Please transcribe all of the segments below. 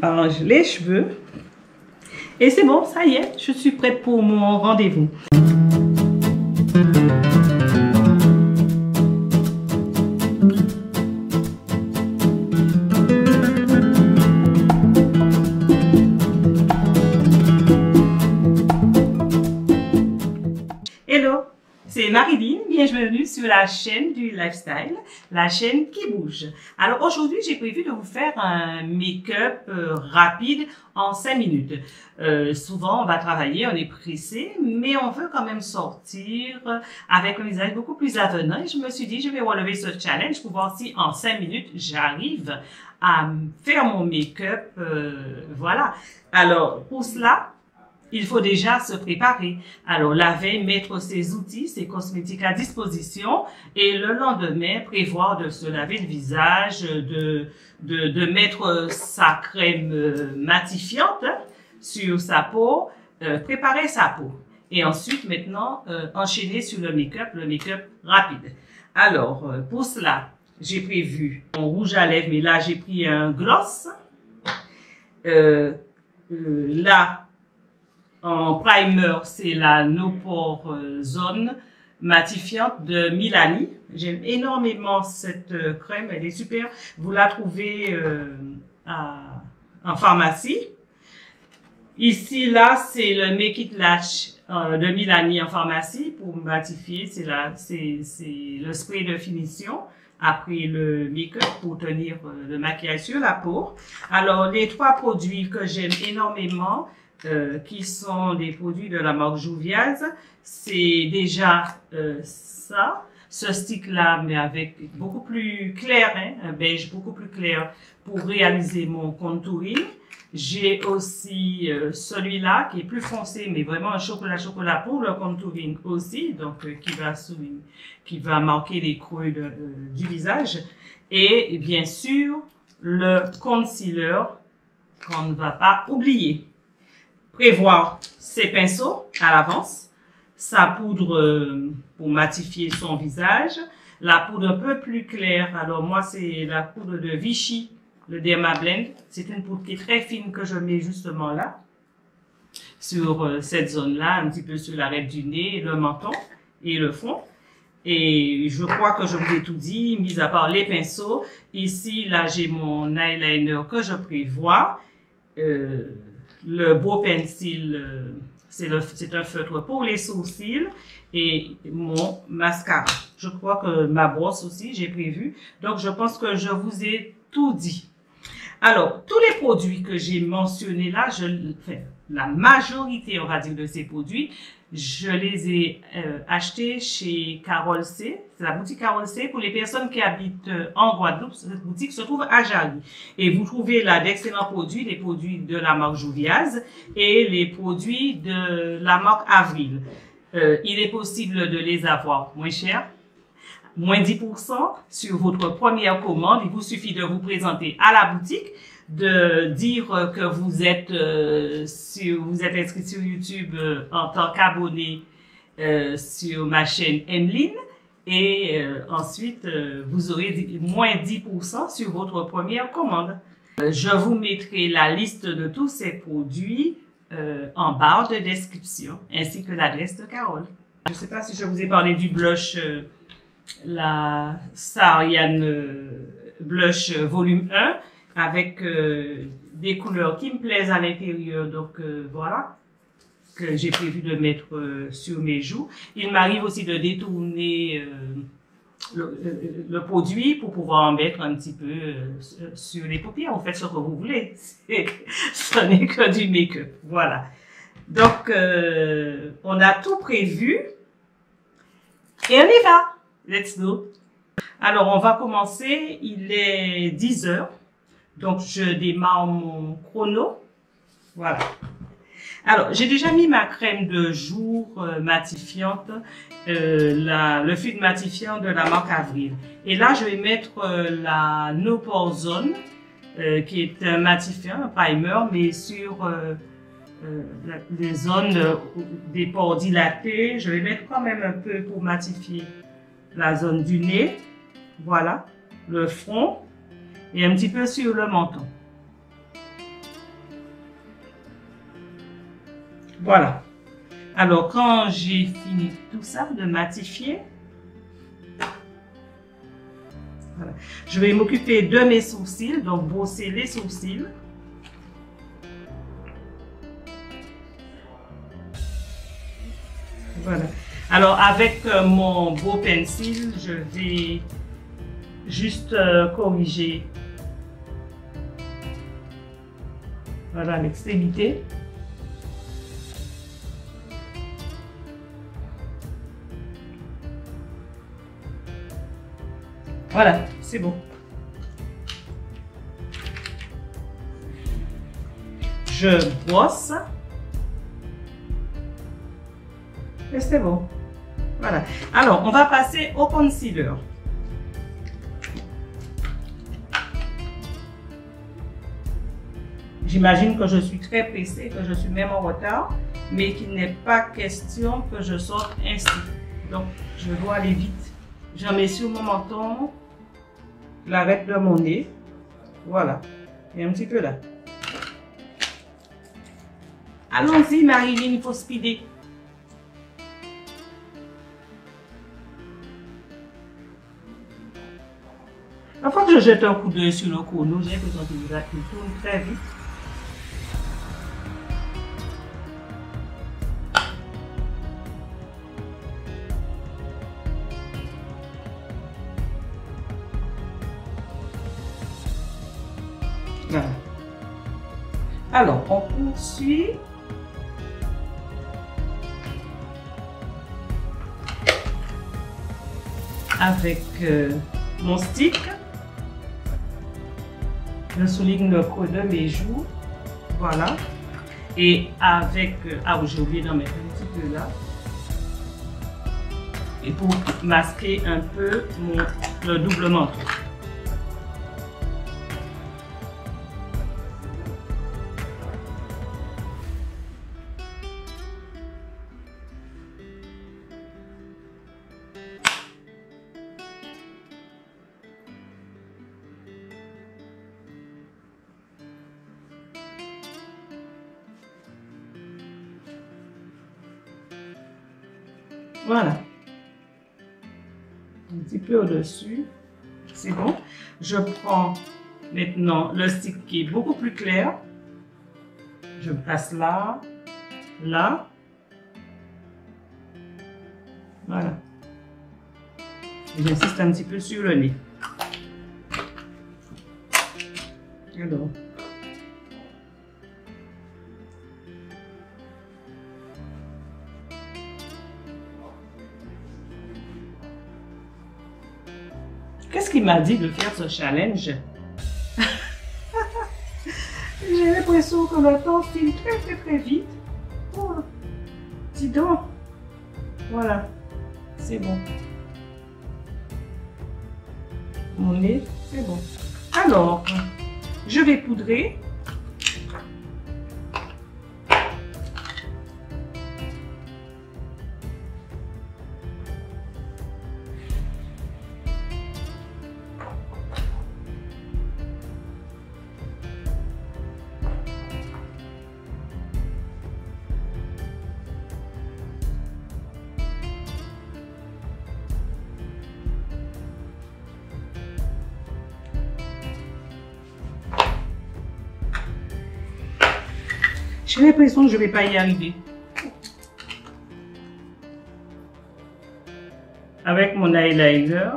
Arrange les cheveux. Et c'est bon, ça y est, je suis prête pour mon rendez-vous. Hello, c'est Marilyn, bienvenue sur la chaîne du lifestyle, la chaîne qui bouge. Alors aujourd'hui, j'ai prévu de vous faire un make-up rapide en 5 minutes. Souvent, on va travailler, on est pressé, mais on veut quand même sortir avec un visage beaucoup plus avenant. Et je me suis dit, je vais relever ce challenge pour voir si en 5 minutes, j'arrive à faire mon make-up. Voilà. Alors, pour cela, il faut déjà se préparer. Alors, la veille, mettre ses outils, ses cosmétiques à disposition et le lendemain, prévoir de se laver le visage, de mettre sa crème matifiante sur sa peau, préparer sa peau. Et ensuite, maintenant, enchaîner sur le make-up rapide. Alors, pour cela, j'ai prévu mon rouge à lèvres, mais là, j'ai pris un gloss. Là, en primer, c'est la No Pore Zone matifiante de Milani. J'aime énormément cette crème, elle est super. Vous la trouvez en pharmacie. Ici, là, c'est le Make It Lash de Milani en pharmacie pour matifier. C'est le spray de finition après le make-up pour tenir le maquillage sur la peau. Alors, les trois produits que j'aime énormément, qui sont des produits de la marque Juvia's, c'est déjà ce stick-là, mais avec beaucoup plus clair, hein, un beige beaucoup plus clair pour réaliser mon contouring. J'ai aussi celui-là qui est plus foncé, mais vraiment un chocolat pour le contouring aussi, donc qui va marquer les creux du visage. Et bien sûr, le concealer qu'on ne va pas oublier. Prévoir ses pinceaux à l'avance, sa poudre pour matifier son visage, la poudre un peu plus claire. Alors moi, c'est la poudre de Vichy, le Dermablend. C'est une poudre qui est très fine que je mets justement là, sur cette zone-là, un petit peu sur l'arête du nez, le menton et le front. Et je crois que je vous ai tout dit, mis à part les pinceaux. Ici, là, j'ai mon eyeliner que je prévois. Le Brow Pencil, c'est un feutre pour les sourcils et mon mascara. Je crois que ma brosse aussi, j'ai prévu. Donc, je pense que je vous ai tout dit. Alors, tous les produits que j'ai mentionnés là, la majorité, on va dire, de ces produits, je les ai achetés chez Carole C. C'est la boutique Carole C pour les personnes qui habitent en Guadeloupe. Cette boutique se trouve à Jarry. Et vous trouvez là d'excellents produits, les produits de la marque Juvia's et les produits de la marque Avril. Il est possible de les avoir moins chers, moins 10% sur votre première commande. Il vous suffit de vous présenter à la boutique, de dire que vous êtes inscrit sur YouTube en tant qu'abonné sur ma chaîne Emeline et ensuite vous aurez moins 10% sur votre première commande. Je vous mettrai la liste de tous ces produits en barre de description ainsi que l'adresse de Carole. Je ne sais pas si je vous ai parlé du blush la Sariane Blush volume 1 avec des couleurs qui me plaisent à l'intérieur, donc voilà, que j'ai prévu de mettre sur mes joues. Il m'arrive aussi de détourner le produit pour pouvoir en mettre un petit peu sur les paupières. Vous faites ce que vous voulez, ce n'est que du make-up, voilà. Donc on a tout prévu et on y va. Let's go. Alors, on va commencer. Il est 10 heures. Donc, je démarre mon chrono. Voilà. Alors, j'ai déjà mis ma crème de jour matifiante, le fluide matifiant de la marque Avril. Et là, je vais mettre la No Pore Zone, qui est un matifiant, un primer, mais sur les zones des pores dilatés. Je vais mettre quand même un peu pour matifier la zone du nez, voilà, le front et un petit peu sur le menton. Voilà. Alors, quand j'ai fini tout ça de matifier, voilà, je vais m'occuper de mes sourcils, donc brosser les sourcils. Voilà. Alors, avec mon beau pencil, je vais juste corriger, voilà, l'extrémité. Voilà, c'est bon. Je brosse. Et c'est bon. Voilà. Alors, on va passer au concealer. J'imagine que je suis très pressée, que je suis même en retard, mais qu'il n'est pas question que je sorte ainsi. Donc, je dois aller vite. J'en mets sur mon menton, l'arête de mon nez. Voilà. Et un petit peu là. Allons-y, Marilyn, il faut speeder. La fois que je jette un coup d'œil sur le chrono, j'ai l'impression qu'il tourne très vite. Voilà. Alors, on poursuit. Avec mon stick. Je souligne le creux de mes joues. Voilà. Et avec... ah oui, j'ai oublié d'en mettre un petit peu là. Et pour masquer un peu le double manteau. Voilà. Un petit peu au-dessus. C'est bon. Je prends maintenant le stick qui est beaucoup plus clair. Je me place là, là. Voilà. J'insiste un petit peu sur le nez. Alors. Qu'est-ce qu'il m'a dit de faire ce challenge? J'ai l'impression que le temps file très vite. Oh, dis donc. Voilà, c'est bon. Mon nez, c'est bon. Alors, je vais poudrer. J'ai l'impression que je ne vais pas y arriver. Avec mon eyeliner.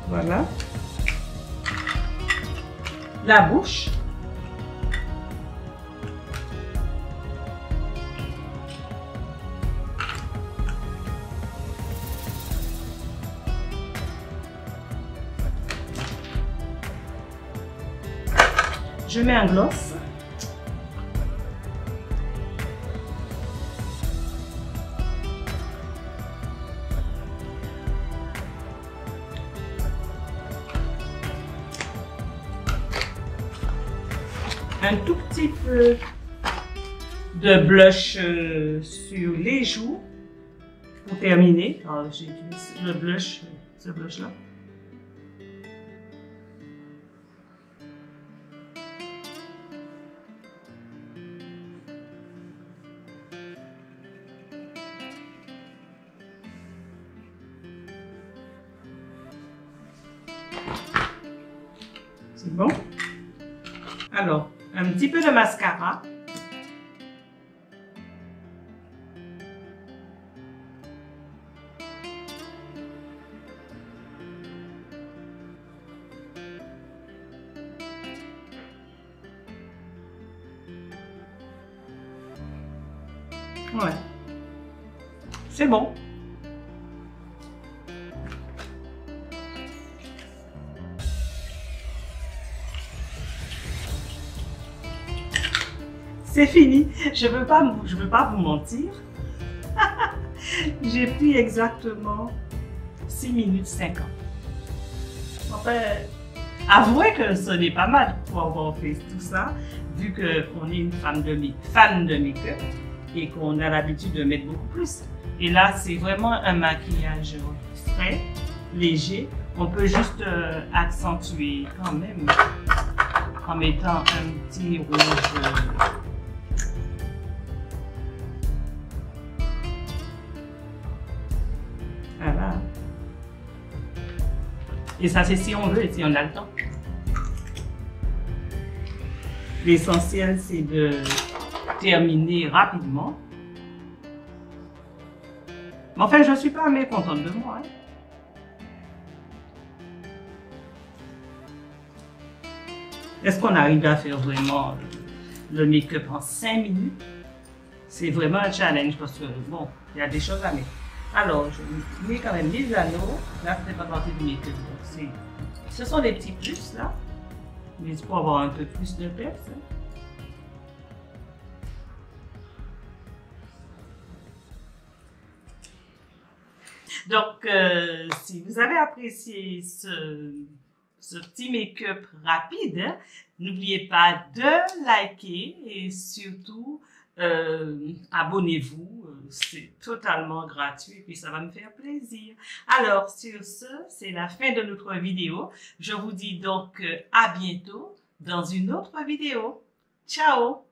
Voilà. La bouche. Je mets un gloss. un tout petit peu de blush sur les joues pour terminer. Alors, j'utilise le blush, ce blush-là. C'est bon. Alors, un petit peu de mascara. Ouais. C'est bon. C'est fini. Je veux pas vous mentir. J'ai pris exactement 6 minutes 50. Enfin, avouez que ce n'est pas mal pour avoir fait tout ça, vu qu'on est une fan de make-up et qu'on a l'habitude de mettre beaucoup plus. Et là, c'est vraiment un maquillage frais, léger. On peut juste accentuer quand même en mettant un petit rouge. Voilà. Et ça, c'est si on veut et si on a le temps. L'essentiel, c'est de terminer rapidement. Mais enfin, je ne suis pas mécontente de moi. Hein. Est-ce qu'on arrive à faire vraiment le make-up en 5 minutes? C'est vraiment un challenge parce que, bon, il y a des choses à mettre. Alors, je mets quand même des anneaux. Là, ce n'est pas partie du make-up. Ce sont des petits plus, là. Mais pour avoir un peu plus de peps. Hein. Donc, si vous avez apprécié ce petit make-up rapide, hein, n'oubliez pas de liker et surtout abonnez-vous. C'est totalement gratuit et puis ça va me faire plaisir. Alors, sur ce, c'est la fin de notre vidéo. Je vous dis donc à bientôt dans une autre vidéo. Ciao!